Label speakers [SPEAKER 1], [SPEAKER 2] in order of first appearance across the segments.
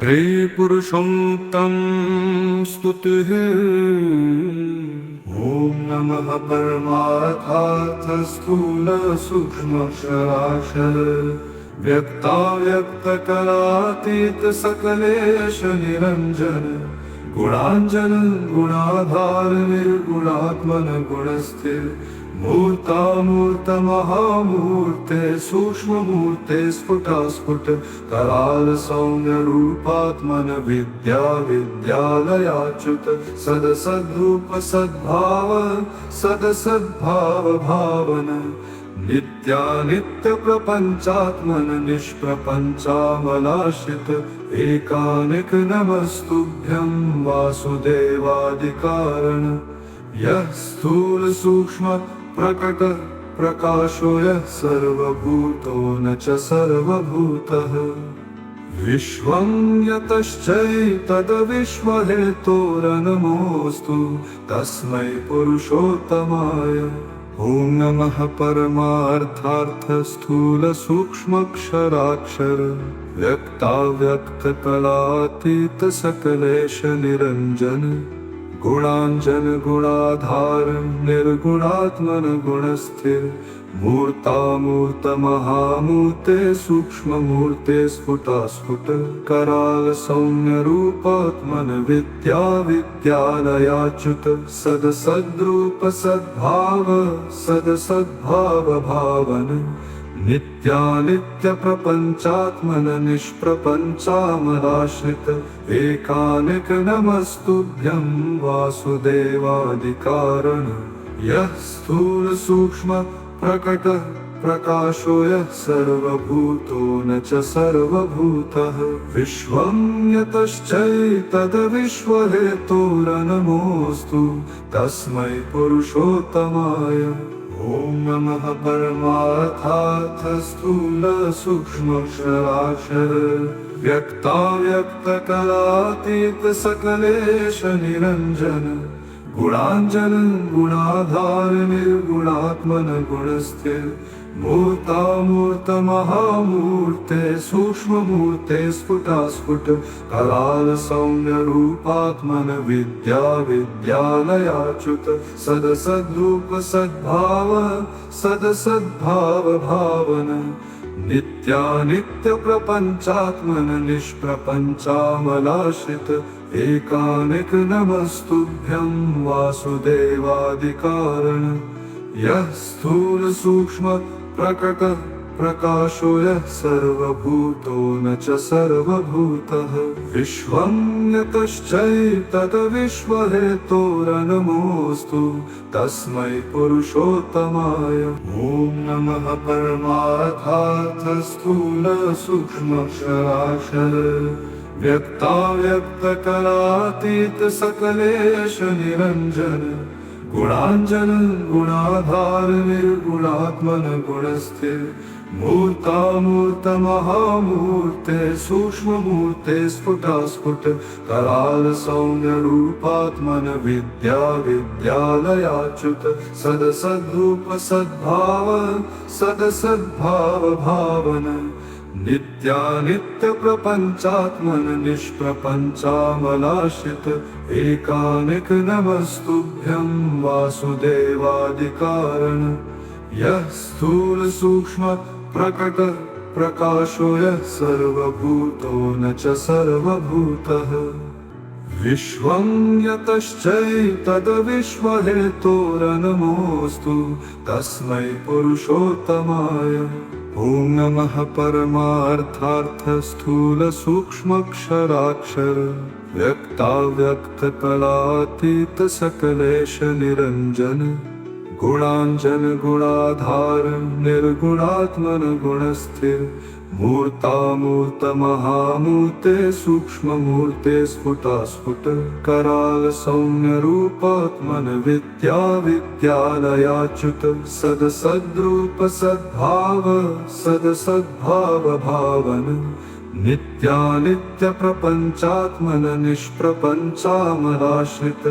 [SPEAKER 1] हे पुरुषोत्तम स्तुतिः। ॐ नमः परमार्थार्थ स्थूल सूक्ष्म क्षराक्षर व्यक्ताव्यक्तकलातीत सकलेश निरंजन गुणांजन गुणाधार निर्गुणात्मन गुणस्थिर मूर्तामूर्त महामूर्ते सूक्ष्ममूर्ते स्फुटास्फुट कराल सौम्य रूपात्मन विद्या विद्यालयाच्युत सदसद्रूप सद्भाव सदसद्भाव भावन नित्यानित्य प्रपंचात्मन निष्प्रपंचामलाश्रित एकानिक नमस्तुभ्यं वासुदेवादिकारण यः स्थूल सूक्ष्म प्रकट प्रकाशो यः सर्वभूतो न च सर्वभूतः विश्वं यतश्चैतद्विश्वहेतोरनमोऽस्तु तस्मै पुरुषोत्तमाय। ॐ नमः परमार्थार्थ स्थूल सूक्ष्मक्षराक्षर व्यक्ताव्यक्तकलातीत सकलेश निरंजन गुणांजन गुणाधार निर्गुणात्मन गुणस्थिर मूर्तामूर्त महामूर्ते सूक्ष्ममूर्ते स्फुटास्फुट कराल सौम्य रूपात्मन विद्या विद्यालयाच्युत सदसद्रूप सद्भाव सदसद्भाव भावन नित्यानित्य प्रपंचात्मन निष्प्रपंचामलाश्रित एकानिक नमस्तुभ्यं वासुदेवादिकारण यः स्थूल सूक्ष्म प्रकट प्रकाशो यः सर्वभूतो न च सर्वभूतः विश्वं यतश्चैतद्विश्वहेतोरनमोऽस्तु तस्मै पुरुषोत्तमाय। ॐ नमः परमार्थार्थ स्थूल सूक्ष्म क्षराक्षर व्यक्ताव्यक्तकलातीत सकलेश निरंजन गुणांजन गुणाधार निर्गुणात्मन गुणस्थिर मूर्तामूर्त महामूर्ते सूक्ष्ममूर्ते स्फुटास्फुट कराल सौम्य रूपात्मन विद्या विद्यालयाच्युत सदसद्रूप सद्भाव सदसद्भाव भावन नित्यानित्य प्रपंचात्मन निष्प्रपंचामलाश्रित एकानिक नमस्तुभ्यं वासुदेवादिकारण यः स्थूल सूक्ष्म प्रकट प्रकाशो यः सर्वभूतो न च सर्वभूतः विश्वं यतश्चैतद्विश्वहेतोरनमोऽस्तु तस्मै पुरुषोत्तमाय। ॐ नमः परमार्थार्थ स्थूल सूक्ष्म क्षराक्षर व्यक्ताव्यक्तकलातीत सकलेश निरंजन गुणांजन गुणाधार निर्गुणात्मन गुणस्थिर मूर्तामूर्त महामूर्ते सूक्ष्ममूर्ते स्फुटास्फुट कराल सौम्य रूपात्मन विद्या विद्यालयाच्युत सदसद्रूप सद्भाव सदसद्भाव भावन नित्यानित्य प्रपंचात्मन निष्प्रपंचामलाश्रित एकानिक नमस्तुभ्यं वासुदेवादिकारण यः स्थूल सूक्ष्म प्रकट प्रकाशो यः सर्वभूतो न च सर्वभूतः विश्वं यतश्चैतद्विश्वहेतोरनमोऽस्तु तस्मै पुरुषोत्तमाय। ॐ नमः परमार्थार्थ स्थूल सूक्ष्मक्षराक्षर व्यक्ताव्यक्तकलातीत सकलेश निरंजन गुणांजन गुणाधार निर्गुणात्मन गुणस्थिर मूर्तामूर्तमहामूर्ते सूक्ष्ममूर्ते स्फुटास्फुट कराल सौम्यरूपात्मन विद्या विद्यालयाच्युत सदसद्रूप सद्भाव सदसद्भाव भावन नित्यानित्य प्रपंचात्मन निष्प्रपंचामलाश्रित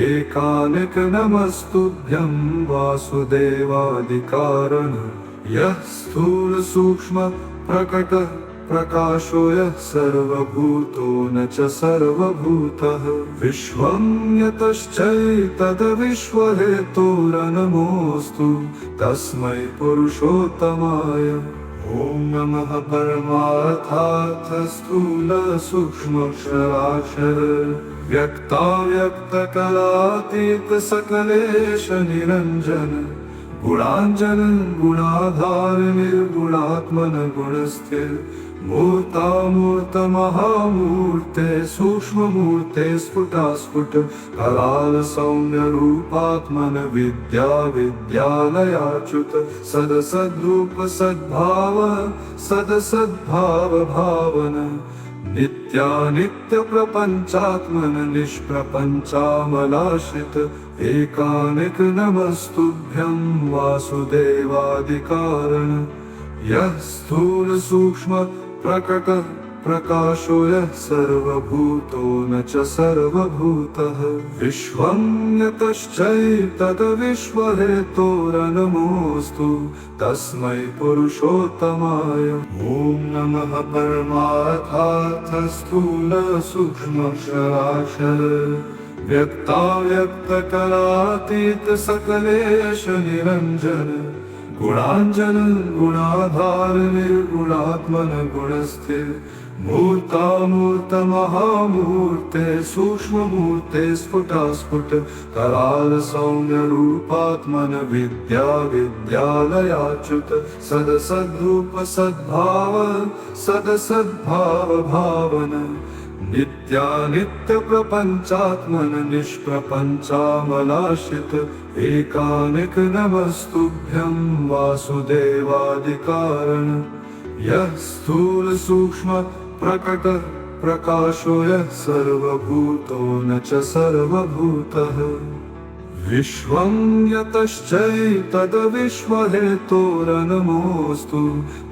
[SPEAKER 1] एकानिक नमस्तुभ्यं वासुदेवादिकारण यः स्थूल सूक्ष्म प्रकट प्रकाशो यः सर्वभूतो न च सर्वभूतः विश्वं यतश्चैतद्विश्वहेतोरनमोऽस्तु तस्मै पुरुषोत्तमाय। ॐ नमः परमार्थार्थ स्थूल सूक्ष्माक्षराक्षर व्यक्ताव्यक्तकलातीत सकलेश निरञ्जन गुणाञ्जन गुणाधार निर्गुणात्मन गुणस्थिर मूर्तामूर्तमहामूर्ते सूक्ष्ममूर्ते स्फुटास्फुट कराल सौम्यरूपात्मन विद्या विद्यालयाच्युत सदसद्रूप सद्भाव सदसद्भाव भावन नित्यानित्य प्रपंचात्मन निष्प्रपंचामलाश्रित एकानिक नमस्तुभ्यं वासुदेवादिकारण यः स्थूल सूक्ष्म प्रकट प्रकाशो यः सर्वभूतो न च सर्वभूतः विश्वं यतश्चैतद्विश्वहेतोरनमोऽस्तु तस्मै पुरुषोत्तमाय। ॐ नमः परमार्थार्थ स्थूल सूक्ष्माक्षराक्षर व्यक्ताव्यक्तकलातीत सकलेश निरञ्जन गुणाञ्जन गुणाधार निर्गुणात्मन गुणस्थिर मूर्तामूर्तमहामूर्ते सूक्ष्ममूर्ते स्फुटास्फुट कराल सौम्यरूपात्मन विद्या विद्यालयाच्युत सदसद्रूप सद्भाव सदसद्भाव भावन नित्यानित्य प्रपंचात्मन निष्प्रपंचामलाश्रित एकानिक नमस्तुभ्यं वासुदेवादिकारण यः स्थूल सूक्ष्म प्रकट प्रकाशो यः सर्वभूतो न च सर्वभूतः विश्वं यतश्चैतद्विश्वहेतोरनमोऽस्तु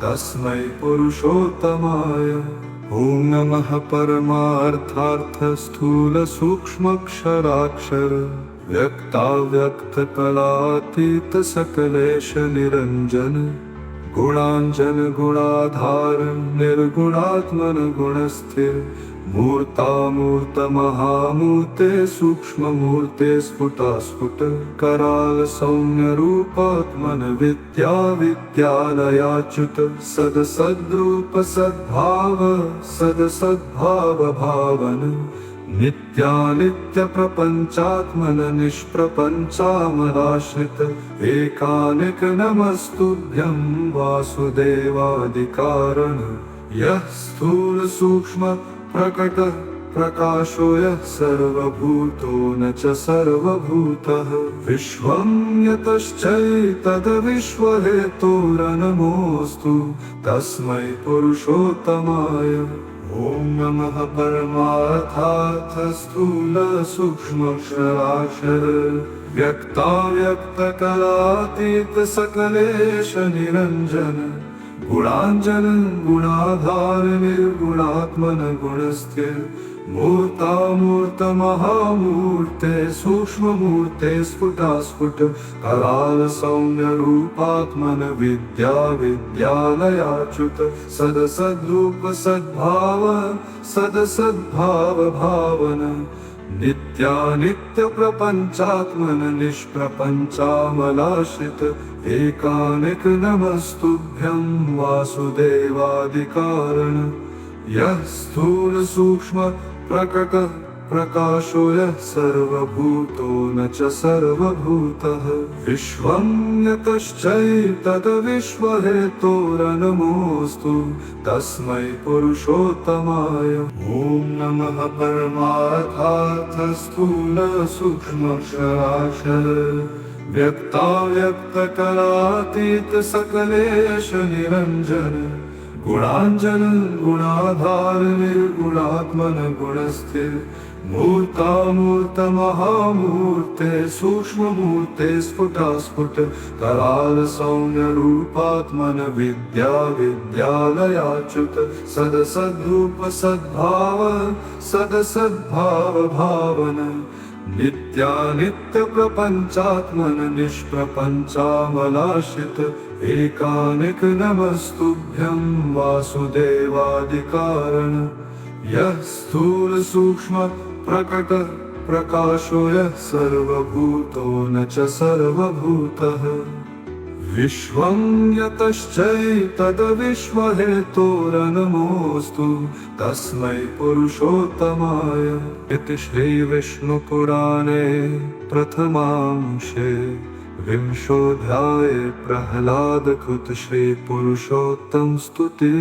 [SPEAKER 1] तस्मै पुरुषोत्तमाय। ॐ नमः परमार्थार्थ स्थूल सूक्ष्माक्षराक्षर व्यक्ताव्यक्तकलातीत सकलेश निरञ्जन गुणाञ्जन गुणाधार निर्गुणात्मन गुणस्थिर मूर्तामूर्तमहामूर्ते सूक्ष्ममूर्ते स्फुटास्फुट कराल सौम्यरूपात्मन विद्या विद्यालयाच्युत सदसद्रूप सद्भाव सदसद्भाव भावन नित्यानित्य प्रपंचात्मन निष्प्रपंचामलाश्रित एकानिक नमस्तुभ्यं वासुदेवादिकारण यः स्थूल सूक्ष्म प्रकट प्रकाशो यः सर्वभूतो न च सर्वभूतः विश्वं यतश्चैतद्विश्वहेतोरनमोऽस्तु तस्मै पुरुषोत्तमाय। ॐ नमः परमार्थार्थ स्थूल सूक्ष्माक्षराक्षर व्यक्ताव्यक्तकलातीत सकलेश निरञ्जन गुणाञ्जन गुणाधार निर्गुणात्मन गुणस्थिर मूर्तामूर्तमहामूर्ते सूक्ष्ममूर्ते स्फुटास्फुट कराल सौम्यरूपात्मन विद्या विद्यालयाच्युत सदसद्रूप सद्भाव सदसद्भाव भावन नित्यानित्य प्रपंचात्मन निष्प्रपंचामलाश्रित एकानिक नमस्तुभ्यं वासुदेवादिकारण यः स्थूल सूक्ष्म प्रकट प्रकाशो यः सर्वभूतो न च सर्वभूतः विश्वं यतश्चैतद्विश्वहेतोरनमोऽस्तु तस्मै पुरुषोत्तमाय। ॐ नमः परमार्थार्थ स्थूल सूक्ष्माक्षराक्षर व्यक्ताव्यक्तकलातीत सकलेश निरञ्जन गुणांजन गुणाधार निर्गुणात्मन गुणस्थिर मूर्तामूर्त महामूर्ते सूक्ष्म मूर्ते स्फुटास्फुट कराल सौम्य रूपात्मन विद्या विद्यालयाच्युत सदसद्रूप सद्भाव सदसद्भाव भावन नित्यानित्य प्रपंचात्मन निष्प्रपंचामलाशित एकानिक नमस्तुभ्यं वासुदेवादिकारण यः स्थूल सूक्ष्म प्रकट प्रकाशो यः सर्वभूतो न च सर्वभूतः विश्वं यतश्चैतद्विश्वहेतोरनमोऽस्तु तस्मै पुरुषोत्तमाय इति श्रीविष्णुपुराणे प्रथमांशे विंशोऽध्याये प्रह्लादकृत श्रीपुरुषोत्तम स्तुतिः।